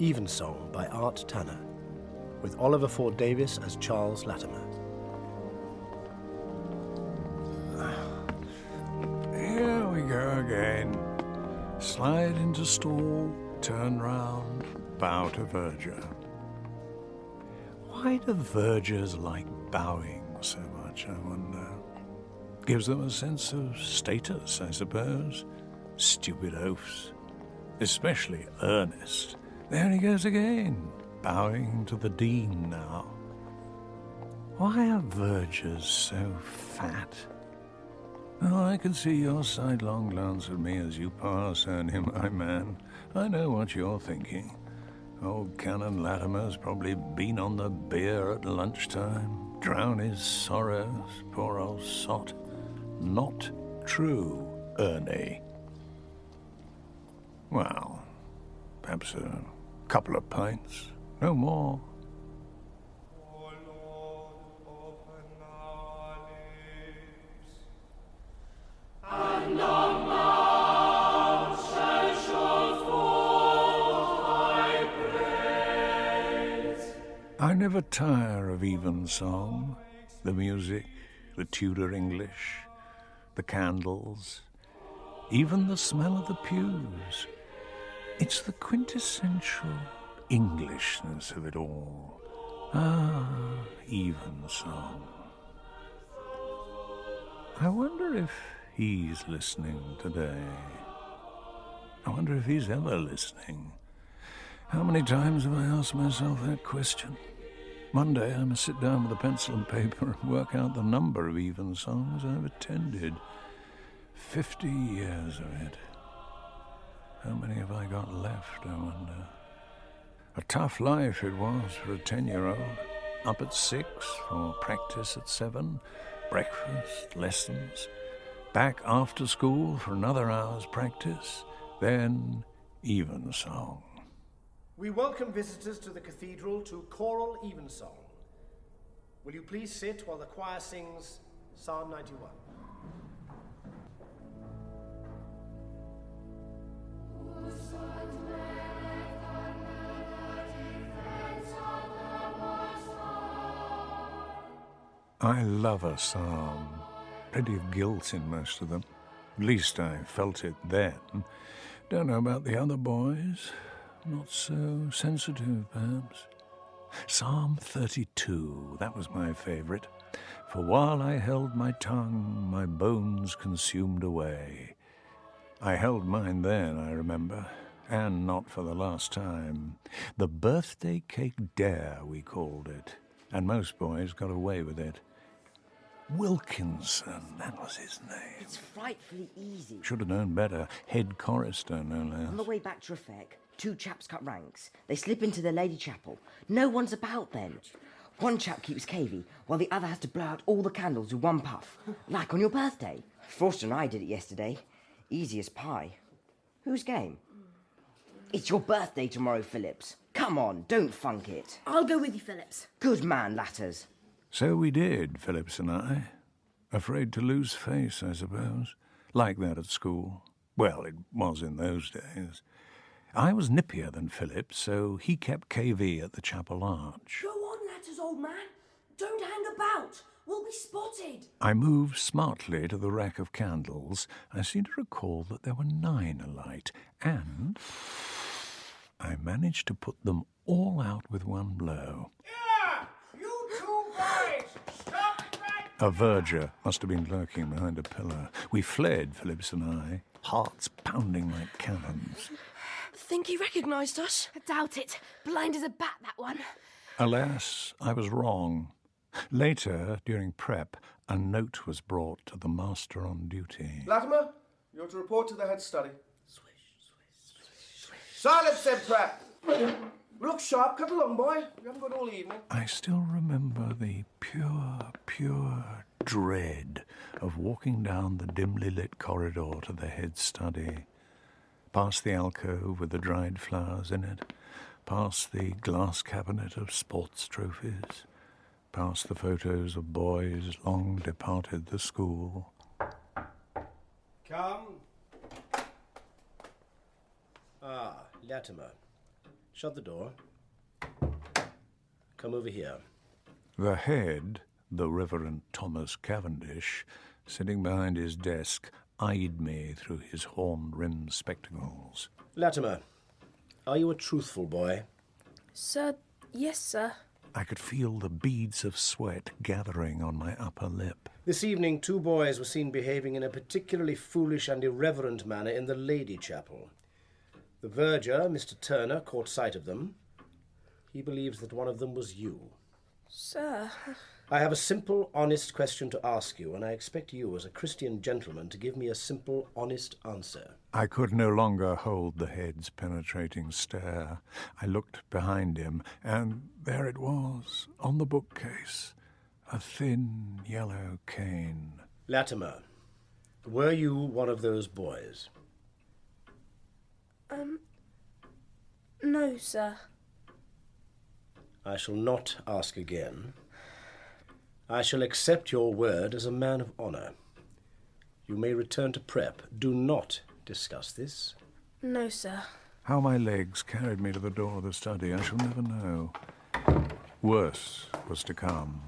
Evensong by Art Tanner, with Oliver Ford Davis as Charles Latimer. Here we go again. Slide into stall, turn round, bow to verger. Why do vergers like bowing so much, I wonder? Gives them a sense of status, I suppose. Stupid oafs. Especially Ernest. There he goes again, bowing to the Dean now. Why are vergers so fat? Oh, I can see your sidelong glance at me as you pass, Ernie, my man. I know what you're thinking. Old Canon Latimer's probably been on the beer at lunchtime, drown his sorrows, poor old sot. Not true, Ernie. Well, perhaps a couple of pints, no more. I never tire of Evensong, the music, the Tudor English, the candles, even the smell of the pews. It's the quintessential Englishness of it all. Ah, Evensong. I wonder if he's listening today. I wonder if he's ever listening. How many times have I asked myself that question? One day I must sit down with a pencil and paper and work out the number of Evensongs I've attended. 50 years of it. How many have I got left, I wonder? A tough life it was for a 10-year-old. Up at 6 for practice at 7, breakfast, lessons, back after school for another hour's practice, then Evensong. We welcome visitors to the cathedral to choral Evensong. Will you please sit while the choir sings Psalm 91? I love a psalm. Plenty of guilt in most of them. At least I felt it then. Don't know about the other boys. Not so sensitive, perhaps. Psalm 32, that was my favourite. For while I held my tongue, my bones consumed away. I held mine then, I remember, and not for the last time. The birthday cake dare, we called it, and most boys got away with it. Wilkinson, that was his name. It's frightfully easy. Should have known better. Head chorister, no less. On the way back to Effect, 2 chaps cut ranks. They slip into the lady chapel. No one's about then. One chap keeps cavey, while the other has to blow out all the candles with one puff. Like on your birthday. Forster and I did it yesterday. Easy as pie. Whose game? It's your birthday tomorrow, Phillips. Come on, don't funk it. I'll go with you, Phillips. Good man, Latters. So we did, Phillips and I. Afraid to lose face, I suppose. Like that at school. Well, it was in those days. I was nippier than Phillips, so he kept KV at the chapel arch. Go on, Latters, old man. Don't hang about. We'll be spotted. I moved smartly to the rack of candles. I seem to recall that there were 9 alight, and I managed to put them all out with one blow. Yeah! You 2 boys! Stop right! A verger must have been lurking behind a pillar. We fled, Phillips and I, hearts pounding like cannons. Think he recognised us? I doubt it. Blind as a bat, that one. Alas, I was wrong. Later, during prep, a note was brought to the master on duty. Latimer, you're to report to the head study. Swish, swish, swish, swish. Silence then, Pratt! Look sharp, cut along, boy. We haven't got all evening. I still remember the pure dread of walking down the dimly lit corridor to the head study, past the alcove with the dried flowers in it, past the glass cabinet of sports trophies, past the photos of boys long departed the school. Come. Ah, Latimer. Shut the door. Come over here. The head, the Reverend Thomas Cavendish, sitting behind his desk, eyed me through his horn-rimmed spectacles. Latimer, are you a truthful boy? Sir, yes, sir. I could feel the beads of sweat gathering on my upper lip. This evening, 2 boys were seen behaving in a particularly foolish and irreverent manner in the Lady Chapel. The verger, Mr. Turner, caught sight of them. He believes that one of them was you. Sir. I have a simple, honest question to ask you, and I expect you, as a Christian gentleman, to give me a simple, honest answer. I could no longer hold the head's penetrating stare. I looked behind him, and there it was, on the bookcase, a thin yellow cane. Latimer, were you one of those boys? No, sir. I shall not ask again. I shall accept your word as a man of honour. You may return to prep. Do not discuss this. No, sir. How my legs carried me to the door of the study, I shall never know. Worse was to come.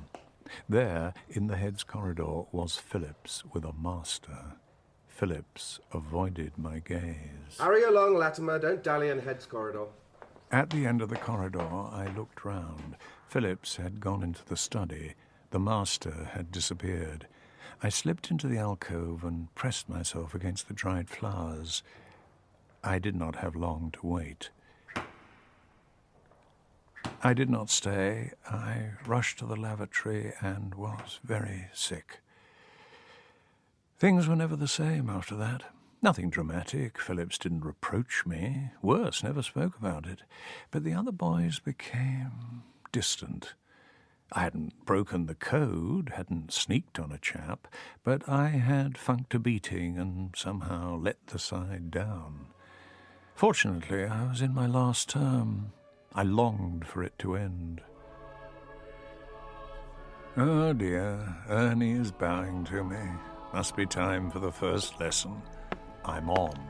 There, in the head's corridor, was Phillips with a master. Phillips avoided my gaze. Hurry along, Latimer. Don't dally in Head's corridor. At the end of the corridor, I looked round. Phillips had gone into the study. The master had disappeared. I slipped into the alcove and pressed myself against the dried flowers. I did not have long to wait. I did not stay. I rushed to the lavatory and was very sick. Things were never the same after that. Nothing dramatic. Phillips didn't reproach me. Worse, never spoke about it. But the other boys became distant. I hadn't broken the code, hadn't sneaked on a chap, but I had funked a beating and somehow let the side down. Fortunately, I was in my last term. I longed for it to end. Oh dear, Ernie is bowing to me. Must be time for the first lesson. I'm on.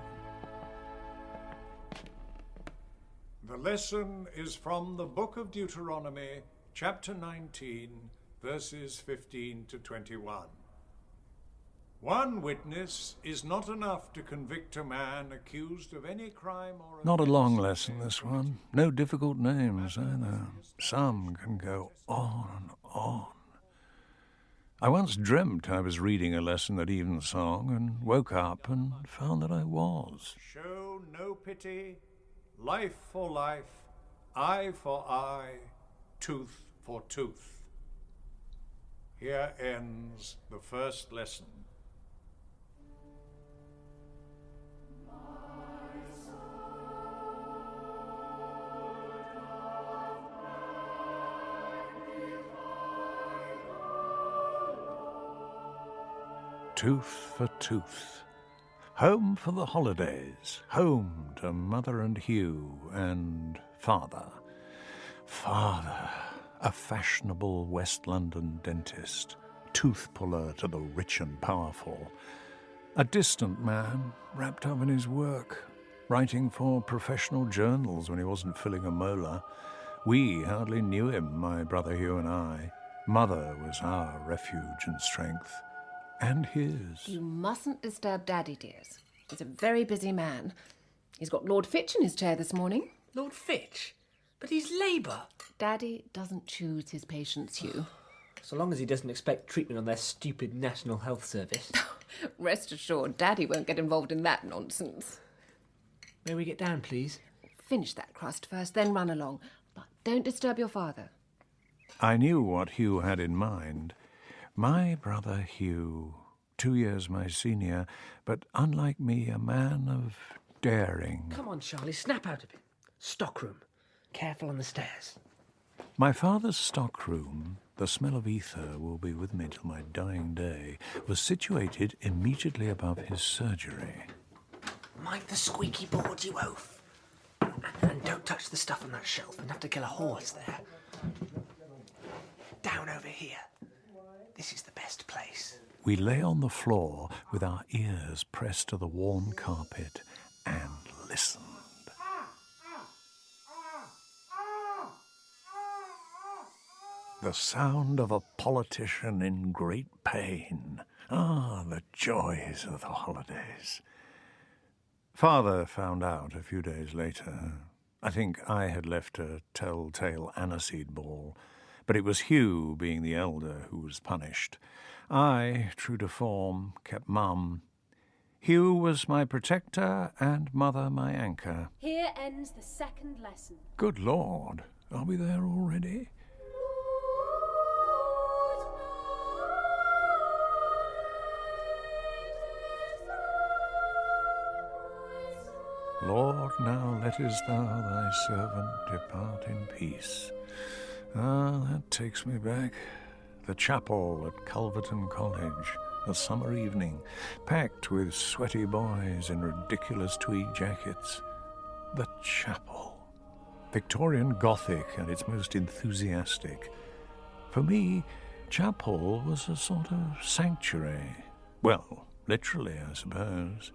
The lesson is from the Book of Deuteronomy, chapter 19, verses 15 to 21. One witness is not enough to convict a man accused of any crime or... Not a long lesson, this one. No difficult names, either. Some can go on and on. I once dreamt I was reading a lesson at Evensong and woke up and found that I was. Show no pity, life for life, eye for eye, tooth for tooth. Here ends the first lesson. Tooth for tooth. Home for the holidays. Home to Mother and Hugh and Father. Father, a fashionable West London dentist, tooth puller to the rich and powerful. A distant man, wrapped up in his work, writing for professional journals when he wasn't filling a molar. We hardly knew him, my brother Hugh and I. Mother was our refuge and strength. And his. You mustn't disturb Daddy, dears. He's a very busy man. He's got Lord Fitch in his chair this morning. Lord Fitch? But he's Labour. Daddy doesn't choose his patients, Hugh. So long as he doesn't expect treatment on their stupid National Health Service. Rest assured, Daddy won't get involved in that nonsense. May we get down, please? Finish that crust first, then run along. But don't disturb your father. I knew what Hugh had in mind. My brother Hugh, 2 years my senior, but unlike me, a man of daring. Come on, Charlie, snap out of it. Stockroom. Careful on the stairs. My father's stockroom, the smell of ether will be with me till my dying day, was situated immediately above his surgery. Mind the squeaky board, you oaf. And don't touch the stuff on that shelf. Enough to kill a horse there. Down over here. This is the best place. We lay on the floor with our ears pressed to the worn carpet and listened. The sound of a politician in great pain. Ah, the joys of the holidays. Father found out a few days later. I think I had left a telltale aniseed ball, but it was Hugh, being the elder, who was punished. I, true to form, kept mum. Hugh was my protector and mother my anchor. Here ends the second lesson. Good Lord, are we there already? Lord, now lettest thou thy servant depart in peace. Ah, that takes me back. The chapel at Culverton College, a summer evening, packed with sweaty boys in ridiculous tweed jackets. The chapel. Victorian Gothic at its most enthusiastic. For me, chapel was a sort of sanctuary. Well, literally, I suppose.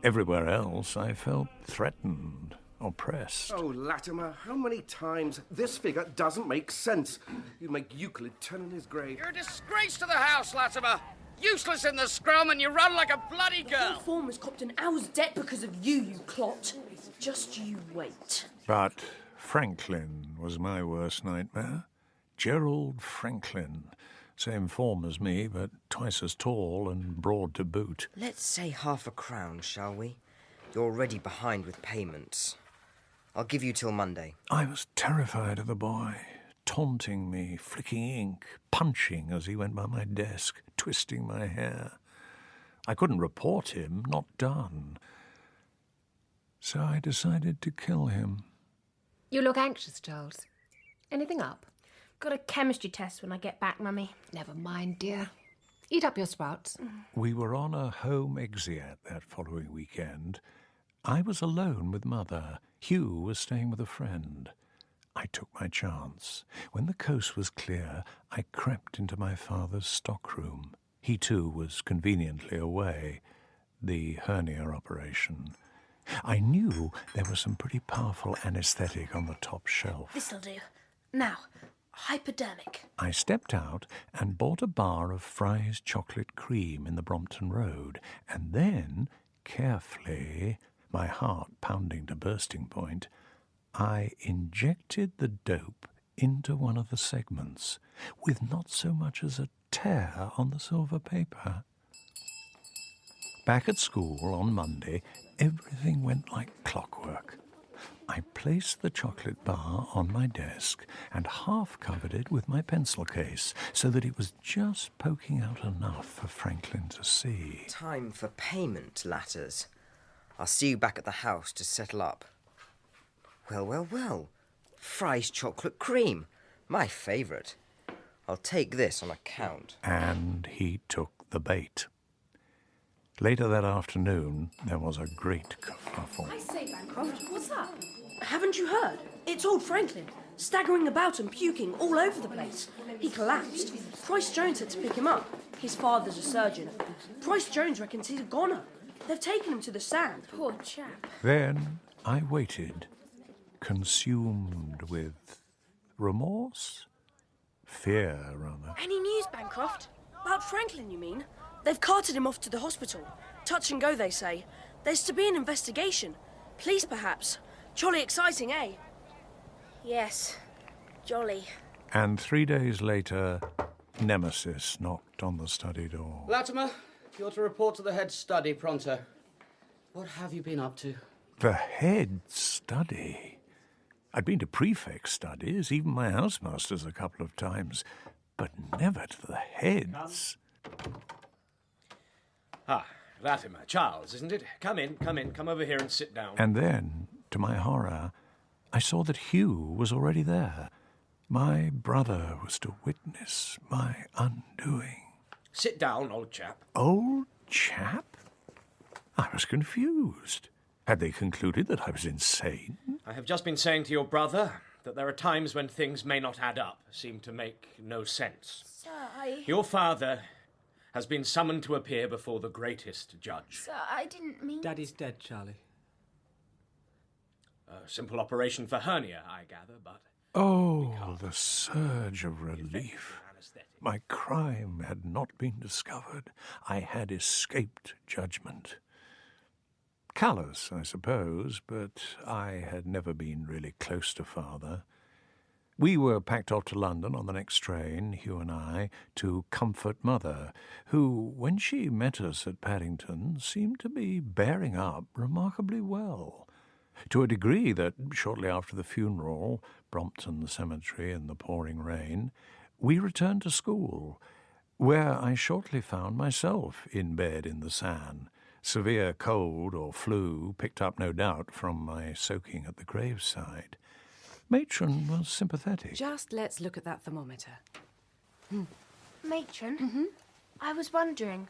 Everywhere else, I felt threatened, oppressed. Oh, Latimer, how many times? This figure doesn't make sense. You'd make Euclid turn in his grave. You're a disgrace to the house, Latimer. Useless in the scrum, and you run like a bloody The girl. whole form has copped an hour's debt because of you, you clot. Just you wait. But Franklin was my worst nightmare. Gerald Franklin. Same form as me, but twice as tall and broad to boot. Let's say £0.50, shall we? You're already behind with payments. I'll give you till Monday. I was terrified of the boy, taunting me, flicking ink, punching as he went by my desk, twisting my hair. I couldn't report him, not done. So I decided to kill him. You look anxious, Charles. Anything up? Got a chemistry test when I get back, Mummy. Never mind, dear. Eat up your sprouts. We were on a home exeat that following weekend. I was alone with Mother. Hugh was staying with a friend. I took my chance. When the coast was clear, I crept into my father's stockroom. He, too, was conveniently away. The hernia operation. I knew there was some pretty powerful anaesthetic on the top shelf. This'll do. Now, hypodermic. I stepped out and bought a bar of Fry's chocolate cream in the Brompton Road, and then, carefully, my heart pounding to bursting point, I injected the dope into one of the segments, with not so much as a tear on the silver paper. Back at school on Monday, everything went like clockwork. I placed the chocolate bar on my desk and half covered it with my pencil case so that it was just poking out enough for Franklin to see. Time for payment, Latters. I'll see you back at the house to settle up. Well. Fry's chocolate cream. My favourite. I'll take this on account. And he took the bait. Later that afternoon, there was a great kerfuffle. I say, Bancroft, what's up? Haven't you heard? It's old Franklin, staggering about and puking all over the place. He collapsed. Price Jones had to pick him up. His father's a surgeon. Price Jones reckons he's a goner. They've taken him to the sand. Poor chap. Then I waited, consumed with remorse? Fear, rather. Any news, Bancroft? About Franklin, you mean? They've carted him off to the hospital. Touch and go, they say. There's to be an investigation. Police, perhaps. Jolly exciting, eh? Yes, jolly. And 3 days later, Nemesis knocked on the study door. Latimer, you're to report to the head study pronto. What have you been up to? The head study? I'd been to prefect studies, even my housemaster's a couple of times, but never to the heads. Ah, Latimer, Charles, isn't it? Come in, come over here and sit down. And then, to my horror, I saw that Hugh was already there. My brother was to witness my undoing. Sit down, old chap. Old chap? I was confused. Had they concluded that I was insane? I have just been saying to your brother that there are times when things may not add up, seem to make no sense. Sir, Your father has been summoned to appear before the greatest judge. Sir, I didn't mean... Daddy's dead, Charlie. A simple operation for hernia, I gather, but... Oh, the surge of relief. My crime had not been discovered. I had escaped judgment. Callous, I suppose, but I had never been really close to Father. We were packed off to London on the next train, Hugh and I, to comfort Mother, who, when she met us at Paddington, seemed to be bearing up remarkably well, to a degree that, shortly after the funeral, Brompton Cemetery in the pouring rain, we returned to school, where I shortly found myself in bed in the sand, severe cold or flu, picked up no doubt from my soaking at the graveside. Matron was sympathetic. Just let's look at that thermometer. Matron, I was wondering,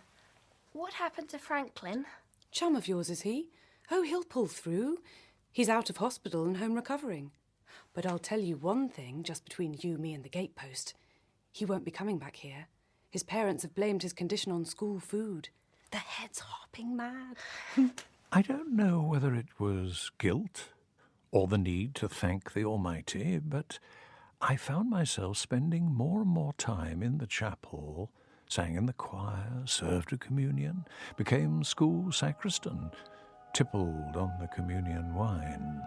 what happened to Franklin? Chum of yours, is he? Oh, he'll pull through. He's out of hospital and home recovering. But I'll tell you one thing, just between you, me and the gatepost. He won't be coming back here. His parents have blamed his condition on school food. The head's hopping mad. I don't know whether it was guilt or the need to thank the Almighty, but I found myself spending more and more time in the chapel, sang in the choir, served a communion, became school sacristan, tippled on the communion wine.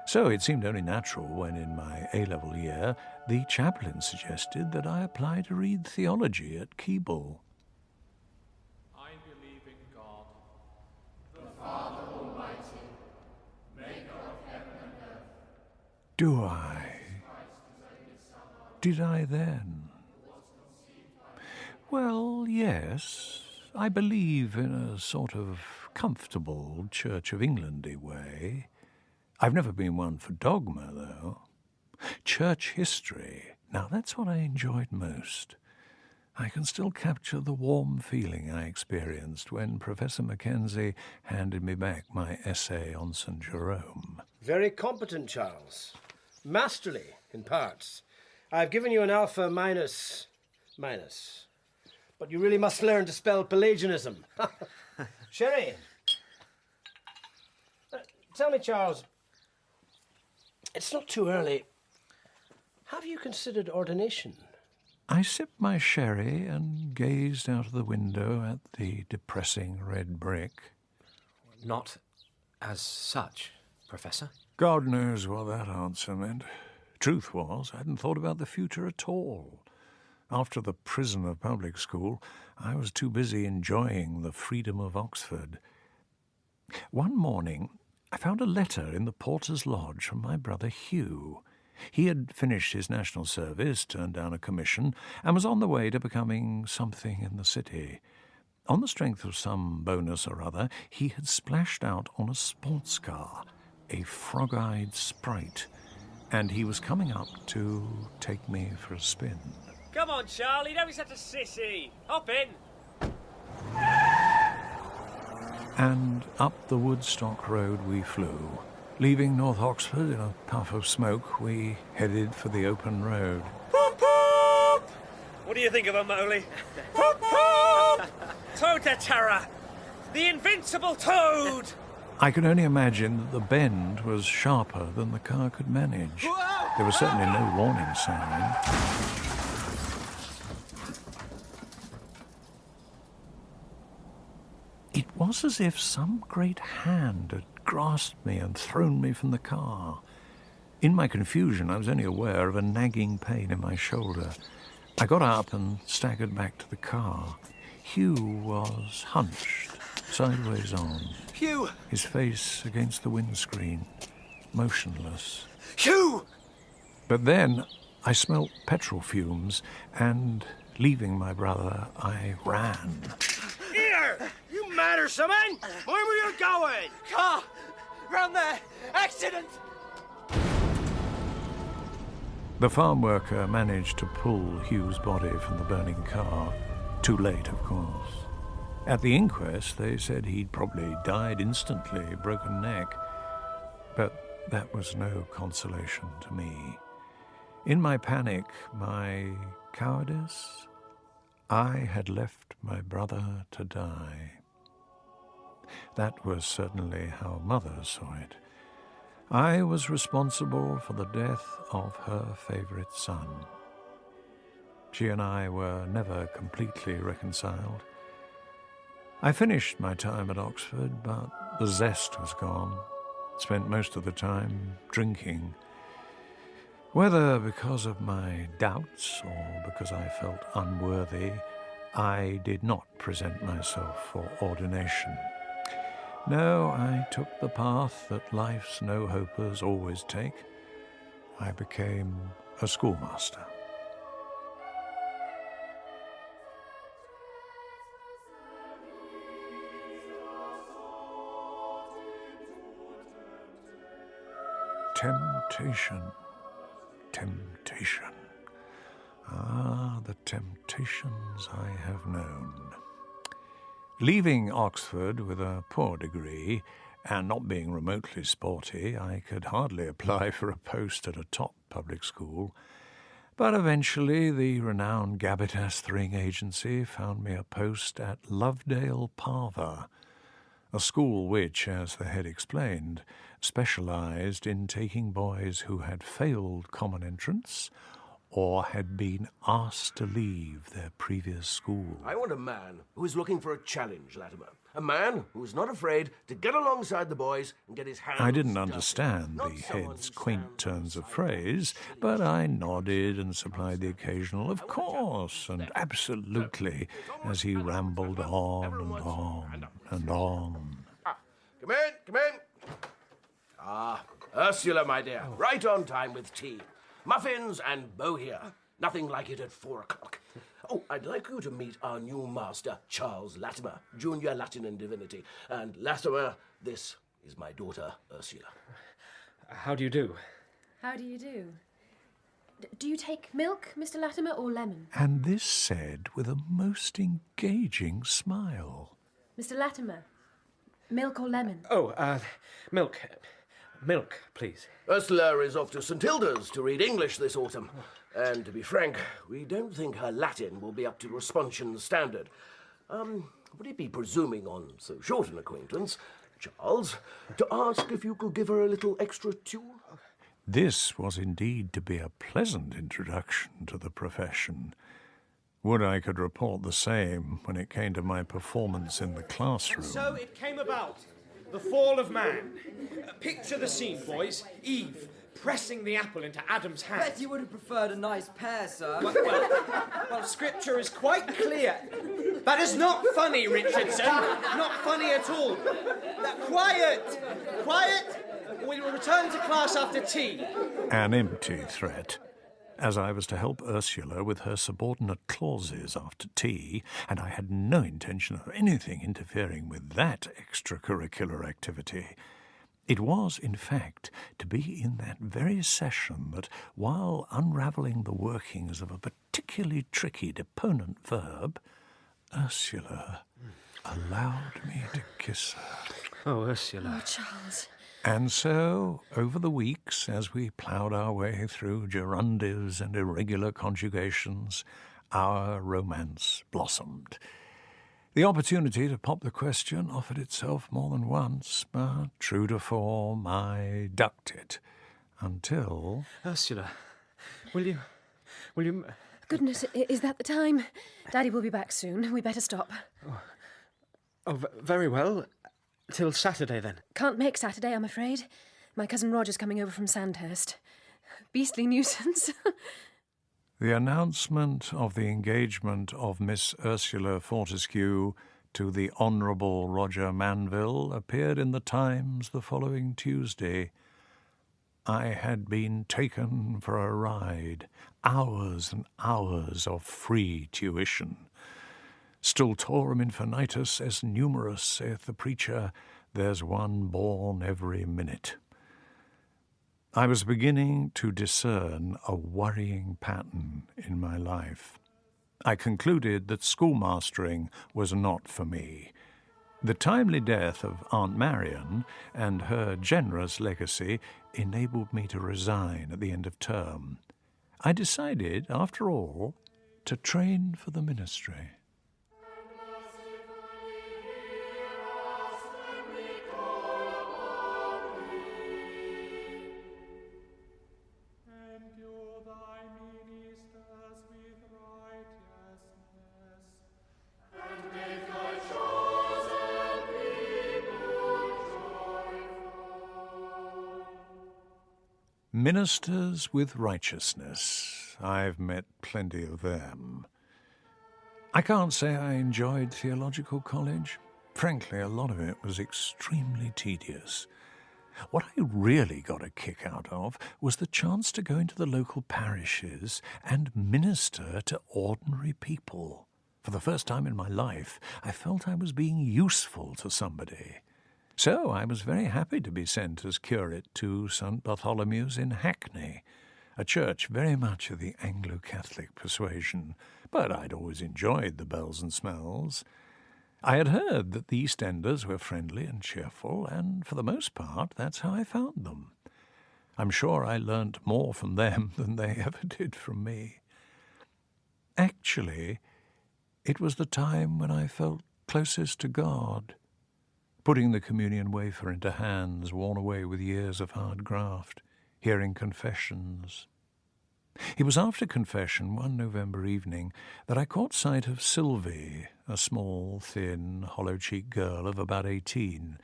So it seemed only natural when, in my A-level year, the chaplain suggested that I apply to read theology at Keble. I believe in God, the Father Almighty, maker of heaven and earth. Do I? Did I then? Well, yes. I believe in a sort of comfortable Church of Englandy way. I've never been one for dogma, though. Church history, now that's what I enjoyed most. I can still capture the warm feeling I experienced when Professor Mackenzie handed me back my essay on St. Jerome. Very competent, Charles. Masterly, in parts. I've given you an alpha minus. But you really must learn to spell Pelagianism. Sherry. Tell me, Charles, it's not too early. Have you considered ordination? I sipped my sherry and gazed out of the window at the depressing red brick. Not as such, Professor. God knows what that answer meant. Truth was, I hadn't thought about the future at all. After the prison of public school, I was too busy enjoying the freedom of Oxford. One morning, I found a letter in the porter's lodge from my brother Hugh. He had finished his national service, turned down a commission, and was on the way to becoming something in the city. On the strength of some bonus or other, he had splashed out on a sports car, a frog-eyed sprite, and he was coming up to take me for a spin. Come on, Charlie, don't be such a sissy. Hop in. And up the Woodstock Road we flew. Leaving North Oxford in a puff of smoke, we headed for the open road. Poop, poop! What do you think of a Moley? Poop, poop! Toad de terror! The invincible toad! I could only imagine that the bend was sharper than the car could manage. There was certainly no warning sign. It was as if some great hand had grasped me and thrown me from the car. In my confusion, I was only aware of a nagging pain in my shoulder. I got up and staggered back to the car. Hugh was hunched, sideways on. Hugh! His face against the windscreen, motionless. Hugh! But then I smelt petrol fumes, and, leaving my brother, I ran. Here! You mad or something? Where were you going? Car! Round there! Accident! The farm worker managed to pull Hugh's body from the burning car. Too late, of course. At the inquest, they said he'd probably died instantly, broken neck. But that was no consolation to me. In my panic, my cowardice, I had left my brother to die. That was certainly how Mother saw it. I was responsible for the death of her favourite son. She and I were never completely reconciled. I finished my time at Oxford, but the zest was gone. Spent most of the time drinking. Whether because of my doubts or because I felt unworthy, I did not present myself for ordination. No, I took the path that life's no-hopers always take. I became a schoolmaster. Temptation, temptation. Ah, the temptations I have known. Leaving Oxford with a poor degree, and not being remotely sporty, I could hardly apply for a post at a top public school. But eventually the renowned Gabbitas Thring Agency found me a post at Lovedale Parva, a school which, as the head explained, specialised in taking boys who had failed common entrance or had been asked to leave their previous school. I want a man who is looking for a challenge, Latimer. A man who is not afraid to get alongside the boys and get his hands I didn't dirty. understand the head's quaint turns of phrase, but I nodded and supplied the occasional "of course" and "absolutely" as he rambled on and on and on. Come in, come in. Ah, Ursula, my dear. Right on time with tea. Muffins and bohea. Nothing like it at 4 o'clock. Oh, I'd like you to meet our new master, Charles Latimer, Junior Latin and Divinity. And Latimer, this is my daughter, Ursula. How do you do? How do you do? Do you take milk, Mr. Latimer, or lemon? And this said with a most engaging smile. Mr. Latimer, milk or lemon? Oh, milk. Milk, please. Ursula is off to St. Hilda's to read English this autumn. And to be frank, we don't think her Latin will be up to Responsion standard. Would it be presuming on so short an acquaintance, Charles, to ask if you could give her a little extra tune? This was indeed to be a pleasant introduction to the profession. Would I could report the same when it came to my performance in the classroom. So it came about. The fall of man. Picture the scene, boys. Eve pressing the apple into Adam's hand. Bet you would have preferred a nice pear, sir. Well, Scripture is quite clear. That is not funny, Richardson. Not funny at all. Quiet! Quiet! We will return to class after tea. An empty threat, as I was to help Ursula with her subordinate clauses after tea, and I had no intention of anything interfering with that extracurricular activity. It was, in fact, to be in that very session that, while unravelling the workings of a particularly tricky deponent verb, Ursula allowed me to kiss her. Oh, Ursula. Oh, Charles. And so, over the weeks, as we ploughed our way through gerundives and irregular conjugations, our romance blossomed. The opportunity to pop the question offered itself more than once, but true to form, I ducked it, until... Ursula, will you... Goodness, is that the time? Daddy will be back soon. We better stop. Very well. Till Saturday, then. Can't make Saturday, I'm afraid. My cousin Roger's coming over from Sandhurst. Beastly nuisance. The announcement of the engagement of Miss Ursula Fortescue to the Honourable Roger Manville appeared in the Times the following Tuesday. I had been taken for a ride, hours and hours of free tuition. Stultorum infinitus est numerus, saith the preacher, there's one born every minute. I was beginning to discern a worrying pattern in my life. I concluded that schoolmastering was not for me. The timely death of Aunt Marion and her generous legacy enabled me to resign at the end of term. I decided, after all, to train for the ministry. Ministers with righteousness. I've met plenty of them. I can't say I enjoyed theological college. Frankly, a lot of it was extremely tedious. What I really got a kick out of was the chance to go into the local parishes and minister to ordinary people. For the first time in my life, I felt I was being useful to somebody. So I was very happy to be sent as curate to St. Bartholomew's in Hackney, a church very much of the Anglo-Catholic persuasion, but I'd always enjoyed the bells and smells. I had heard that the East Enders were friendly and cheerful, and for the most part, that's how I found them. I'm sure I learnt more from them than they ever did from me. Actually, it was the time when I felt closest to God, putting the communion wafer into hands worn away with years of hard graft, hearing confessions. It was after confession one November evening that I caught sight of Sylvie, a small, thin, hollow-cheeked girl of about 18.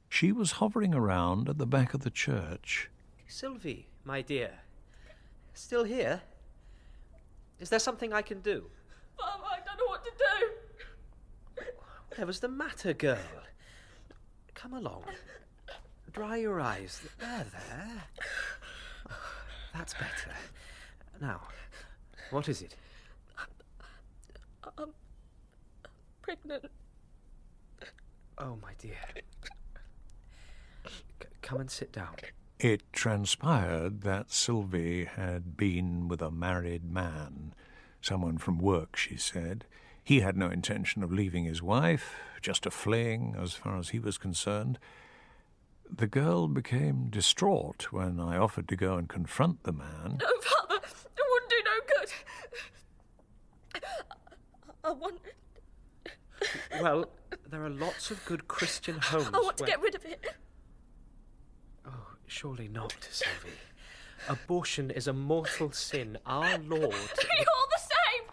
She was hovering around at the back of the church. Sylvie, my dear. Still here? Is there something I can do? Mum, I don't know what to do. Whatever's the matter, girl? Come along. Dry your eyes. There. That's better. Now, what is it? I'm pregnant. Oh, my dear. Come and sit down. It transpired that Sylvie had been with a married man, someone from work, she said. He had no intention of leaving his wife, just a fling as far as he was concerned. The girl became distraught when I offered to go and confront the man. No, Father, it wouldn't do no good. I want... Well, there are lots of good Christian homes. I want to get rid of it. Oh, surely not, Sylvie. Abortion is a mortal sin. Our Lord... You're the same!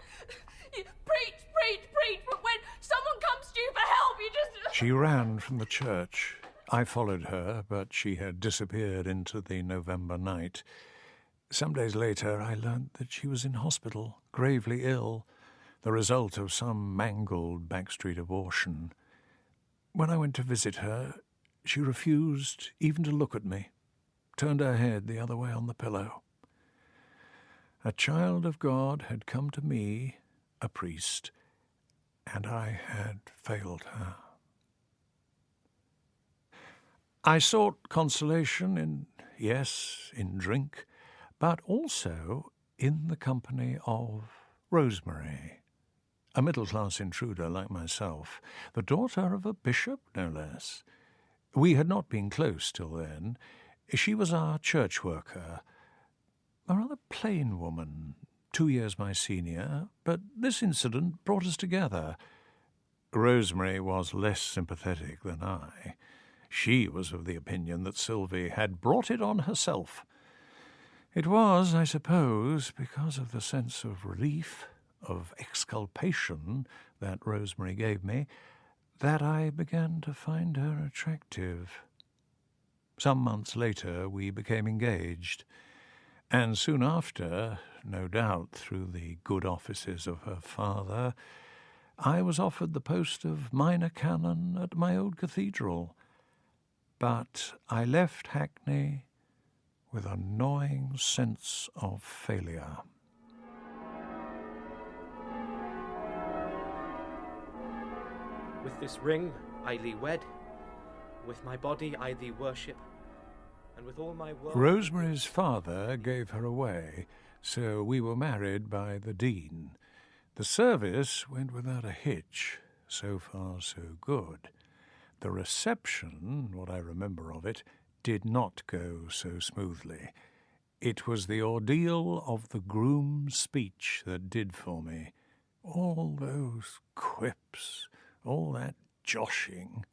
Preach, but when someone comes to you for help, you just... She ran from the church. I followed her, but she had disappeared into the November night. Some days later, I learnt that she was in hospital, gravely ill, the result of some mangled backstreet abortion. When I went to visit her, she refused even to look at me, turned her head the other way on the pillow. A child of God had come to me, a priest, and I had failed her. I sought consolation in drink, but also in the company of Rosemary, a middle-class intruder like myself, the daughter of a bishop, no less. We had not been close till then. She was our church worker, a rather plain woman, 2 years my senior, but this incident brought us together. Rosemary was less sympathetic than I. She was of the opinion that Sylvie had brought it on herself. It was, I suppose, because of the sense of relief, of exculpation that Rosemary gave me, that I began to find her attractive. Some months later we became engaged, and soon after, no doubt through the good offices of her father, I was offered the post of minor canon at my old cathedral. But I left Hackney with a gnawing sense of failure. With this ring I thee wed, with my body I thee worship, and with all my world... Rosemary's father gave her away, so we were married by the dean. The service went without a hitch, so far so good. The reception, what I remember of it, did not go so smoothly. It was the ordeal of the groom's speech that did for me. All those quips, all that joshing.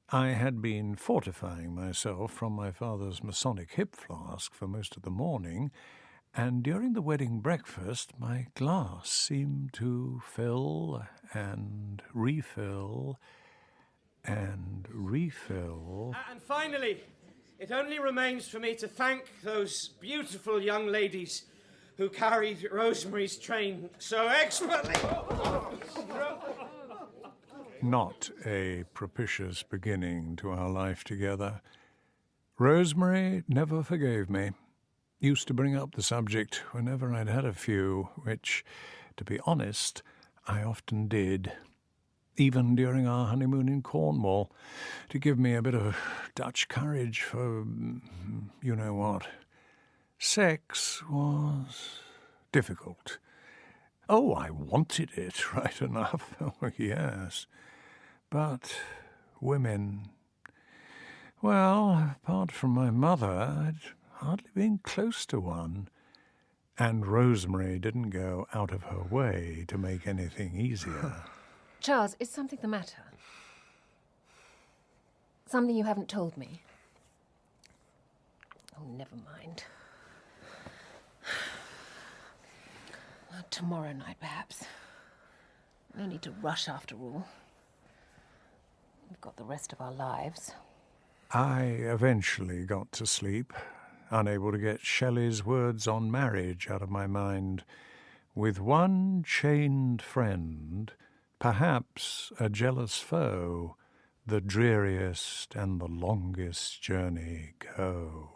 I had been fortifying myself from my father's Masonic hip flask for most of the morning, and during the wedding breakfast my glass seemed to fill and refill and refill. And finally, It only remains for me to thank those beautiful young ladies who carried Rosemary's train so expertly. Not a propitious beginning to our life together. Rosemary never forgave me. Used to bring up the subject whenever I'd had a few, which, to be honest, I often did. Even during our honeymoon in Cornwall, to give me a bit of Dutch courage for you know what. Sex was difficult. Oh, I wanted it, right enough. Oh, yes. But women... Well, apart from my mother, I'd hardly been close to one. And Rosemary didn't go out of her way to make anything easier. Charles, is something the matter? Something you haven't told me? Oh, never mind. Tomorrow night, perhaps. No need to rush after all. We've got the rest of our lives. I eventually got to sleep, unable to get Shelley's words on marriage out of my mind. With one chained friend, perhaps a jealous foe, the dreariest and the longest journey go.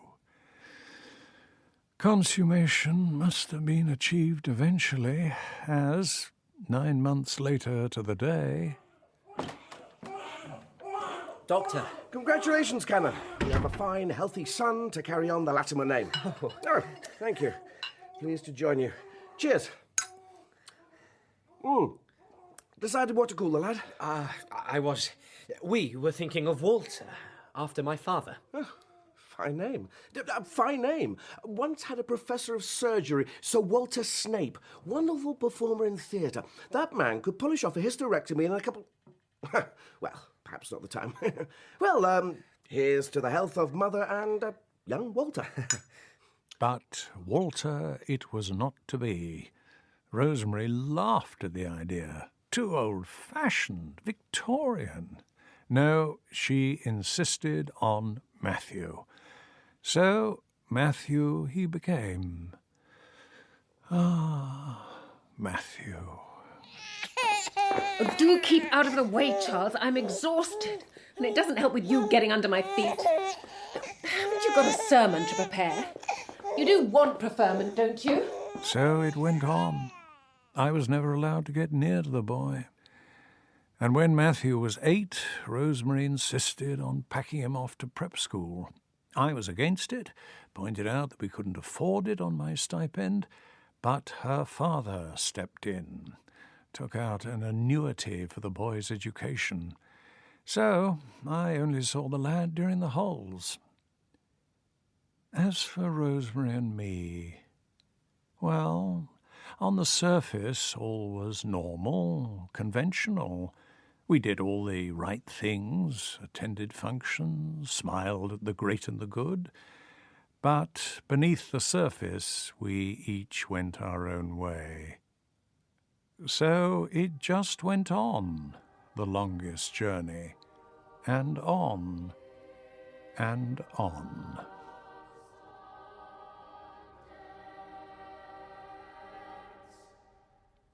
Consummation must have been achieved eventually, as, 9 months later to the day... Doctor. Congratulations, Canon. You have a fine, healthy son to carry on the Latimer name. Oh, thank you. Pleased to join you. Cheers. Decided what to call the lad? We were thinking of Walter, after my father. Oh, fine name. Fine name. Once had a professor of surgery, Sir Walter Snape. Wonderful performer in theatre. That man could polish off a hysterectomy in a couple... well, perhaps not the time. Well, here's to the health of mother and young Walter. But Walter it was not to be. Rosemary laughed at the idea. Too old-fashioned, Victorian. No, she insisted on Matthew. So Matthew he became. Ah, Matthew. Oh, do keep out of the way, Charles. I'm exhausted, and it doesn't help with you getting under my feet. Haven't you got a sermon to prepare? You do want preferment, don't you? So it went on. I was never allowed to get near to the boy. And when Matthew was 8, Rosemary insisted on packing him off to prep school. I was against it, pointed out that we couldn't afford it on my stipend, but her father stepped in, took out an annuity for the boy's education. So I only saw the lad during the holes. As for Rosemary and me, well, on the surface all was normal, conventional. We did all the right things, attended functions, smiled at the great and the good. But beneath the surface we each went our own way. So it just went on, the longest journey, and on, and on.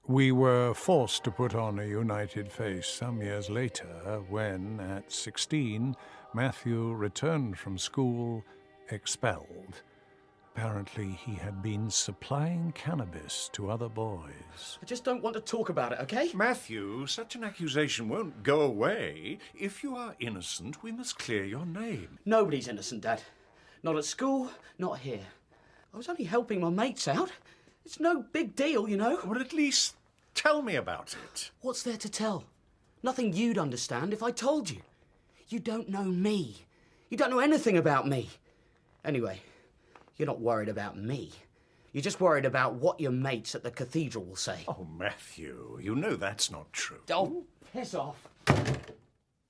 We were forced to put on a united face some years later when, at 16, Matthew returned from school expelled. Apparently he had been supplying cannabis to other boys. I just don't want to talk about it, okay? Matthew, such an accusation won't go away. If you are innocent, we must clear your name. Nobody's innocent, Dad. Not at school, not here. I was only helping my mates out. It's no big deal, you know. Well, at least tell me about it. What's there to tell? Nothing you'd understand if I told you. You don't know me. You don't know anything about me. Anyway, you're not worried about me. You're just worried about what your mates at the cathedral will say. Oh, Matthew, you know that's not true. Oh, piss off.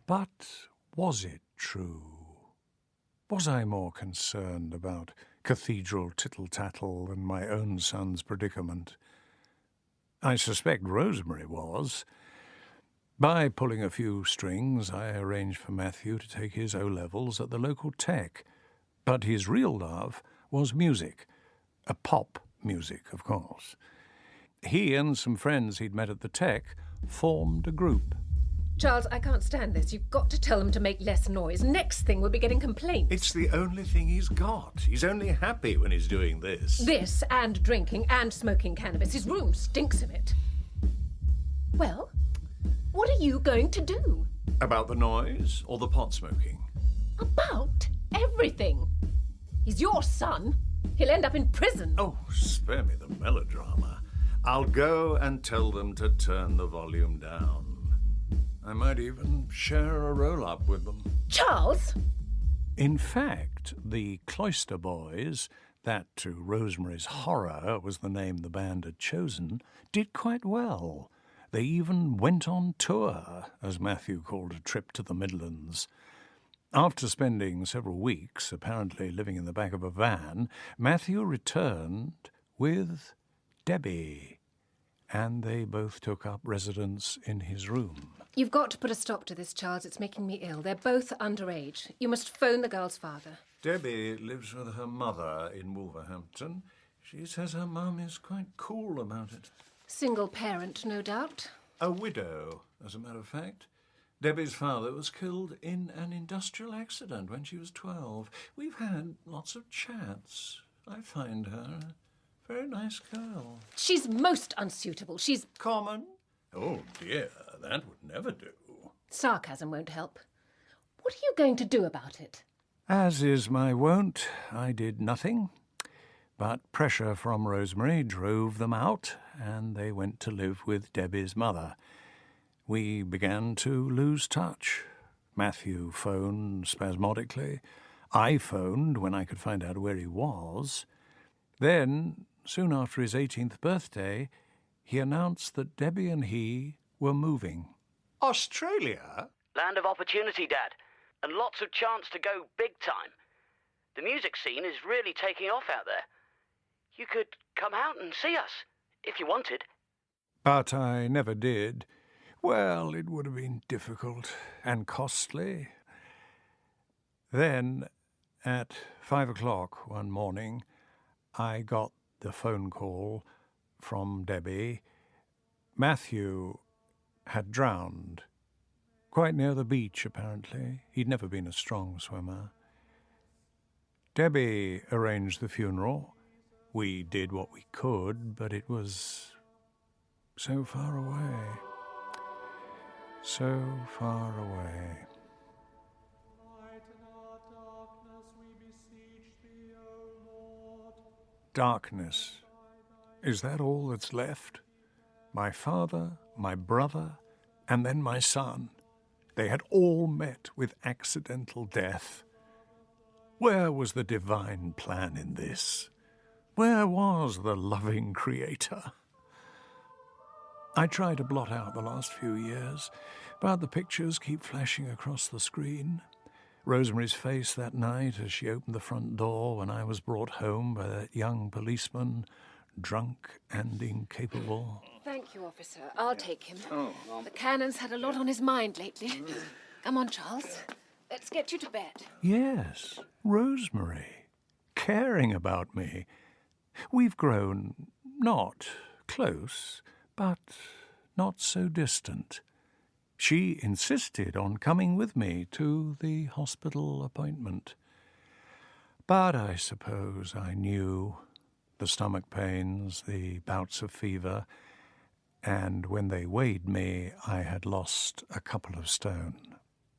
But was it true? Was I more concerned about cathedral tittle-tattle than my own son's predicament? I suspect Rosemary was. By pulling a few strings, I arranged for Matthew to take his O-levels at the local tech, But his real love was music. A pop music, of course. He and some friends he'd met at the Tech formed a group. Charles, I can't stand this. You've got to tell them to make less noise. Next thing, we'll be getting complaints. It's the only thing he's got. He's only happy when he's doing this. This, and drinking, and smoking cannabis. His room stinks of it. Well, what are you going to do? About the noise or the pot smoking? About everything. He's your son. He'll end up in prison. Oh, spare me the melodrama. I'll go and tell them to turn the volume down. I might even share a roll-up with them. Charles! In fact, the Cloister Boys, that to Rosemary's horror was the name the band had chosen, did quite well. They even went on tour, as Matthew called a trip to the Midlands. After spending several weeks, apparently living in the back of a van, Matthew returned with Debbie, and they both took up residence in his room. You've got to put a stop to this, Charles. It's making me ill. They're both underage. You must phone the girl's father. Debbie lives with her mother in Wolverhampton. She says her mum is quite cool about it. Single parent, no doubt. A widow, as a matter of fact. Debbie's father was killed in an industrial accident when she was 12. We've had lots of chats. I find her a very nice girl. She's most unsuitable. She's... Common? Oh, dear, that would never do. Sarcasm won't help. What are you going to do about it? As is my wont, I did nothing. But pressure from Rosemary drove them out, and they went to live with Debbie's mother. We began to lose touch. Matthew phoned spasmodically. I phoned when I could find out where he was. Then, soon after his 18th birthday, he announced that Debbie and he were moving. Australia? Land of opportunity, Dad. And lots of chance to go big time. The music scene is really taking off out there. You could come out and see us, if you wanted. But I never did. Well, it would have been difficult and costly. Then, at 5 o'clock one morning, I got the phone call from Debbie. Matthew had drowned. Quite near the beach, apparently. He'd never been a strong swimmer. Debbie arranged the funeral. We did what we could, but it was so far away. So far away. Darkness. Is that all that's left? My father, my brother, and then my son. They had all met with accidental death. Where was the divine plan in this? Where was the loving Creator? I try to blot out the last few years, but the pictures keep flashing across the screen. Rosemary's face that night as she opened the front door when I was brought home by that young policeman, drunk and incapable. Thank you, officer. I'll take him. The cannon's had a lot on his mind lately. Come on, Charles. Let's get you to bed. Yes, Rosemary, caring about me. We've grown not close, but not so distant. She insisted on coming with me to the hospital appointment. But I suppose I knew the stomach pains, the bouts of fever, and when they weighed me, I had lost a couple of stone.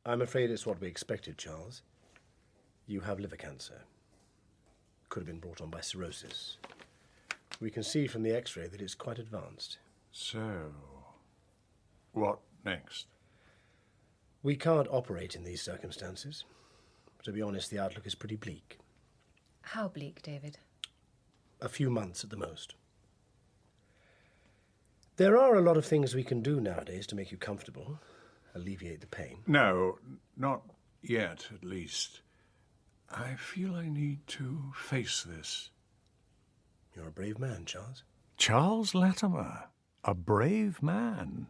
I'm afraid it's what we expected, Charles. You have liver cancer. Could have been brought on by cirrhosis. We can see from the X-ray that it's quite advanced. So, what next? We can't operate in these circumstances. To be honest, the outlook is pretty bleak. How bleak, David? A few months at the most. There are a lot of things we can do nowadays to make you comfortable, alleviate the pain. No, not yet, at least. I feel I need to face this. You're a brave man, Charles. Charles Latimer, a brave man.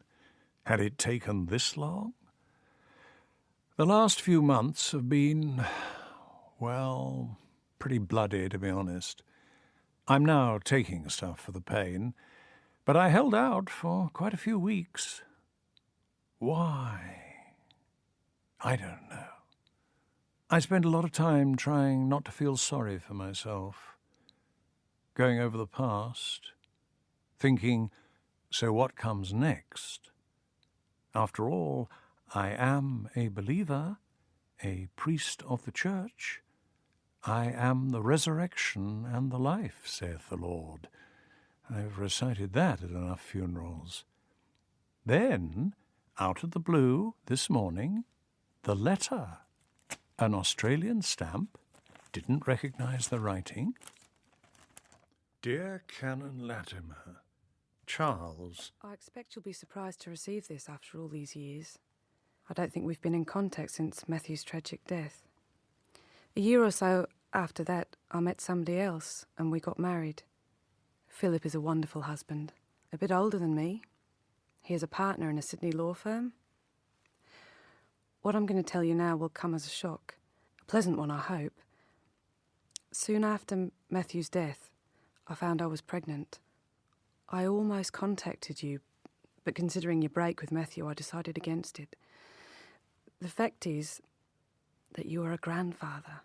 Had it taken this long? The last few months have been, well, pretty bloody, to be honest. I'm now taking stuff for the pain, but I held out for quite a few weeks. Why? I don't know. I spent a lot of time trying not to feel sorry for myself, going over the past, thinking, so what comes next? After all, I am a believer, a priest of the church. I am the resurrection and the life, saith the Lord. I've recited that at enough funerals. Then, out of the blue, this morning, the letter. An Australian stamp. Didn't recognise the writing. Dear Canon Latimer, Charles. I expect you'll be surprised to receive this after all these years. I don't think we've been in contact since Matthew's tragic death. A year or so after that, I met somebody else and we got married. Philip is a wonderful husband, a bit older than me. He is a partner in a Sydney law firm. What I'm going to tell you now will come as a shock. A pleasant one, I hope. Soon after Matthew's death, I found I was pregnant. I almost contacted you, but considering your break with Matthew, I decided against it. The fact is that you are a grandfather.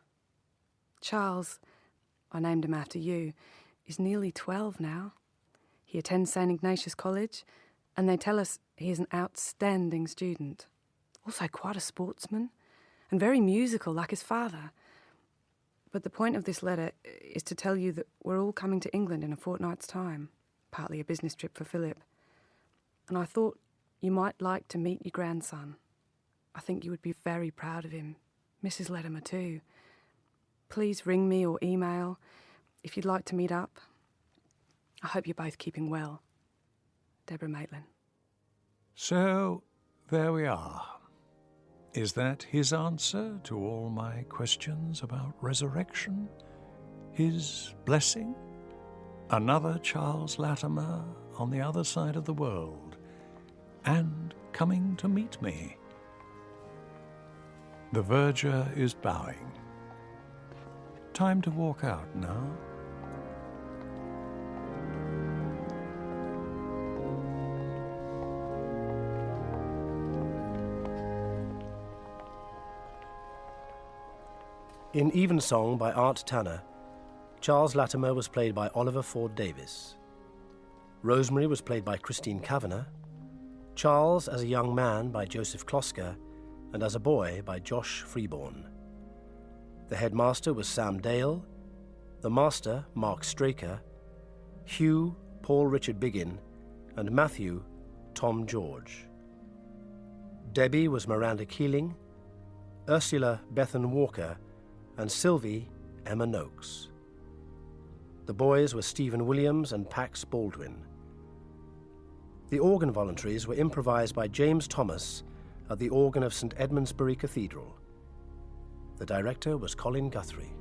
Charles, I named him after you, is nearly 12 now. He attends St. Ignatius College, and they tell us he is an outstanding student. Also quite a sportsman, and very musical like his father. But the point of this letter is to tell you that we're all coming to England in a fortnight's time, partly a business trip for Philip. And I thought you might like to meet your grandson. I think you would be very proud of him. Mrs. Latimer too. Please ring me or email if you'd like to meet up. I hope you're both keeping well. Deborah Maitland. So, there we are. Is that his answer to all my questions about resurrection? His blessing? Another Charles Latimer on the other side of the world, and coming to meet me. The verger is bowing. Time to walk out now. In Evensong by Art Tanner, Charles Latimer was played by Oliver Ford Davis. Rosemary was played by Christine Kavanagh, Charles as a young man by Joseph Klosker, and as a boy by Josh Freeborn. The headmaster was Sam Dale, the master Mark Straker, Hugh Paul Richard Biggin, and Matthew Tom George. Debbie was Miranda Keeling, Ursula Bethan Walker, and Sylvie Emma Noakes. The boys were Stephen Williams and Pax Baldwin. The organ voluntaries were improvised by James Thomas at the organ of St Edmundsbury Cathedral. The director was Colin Guthrie.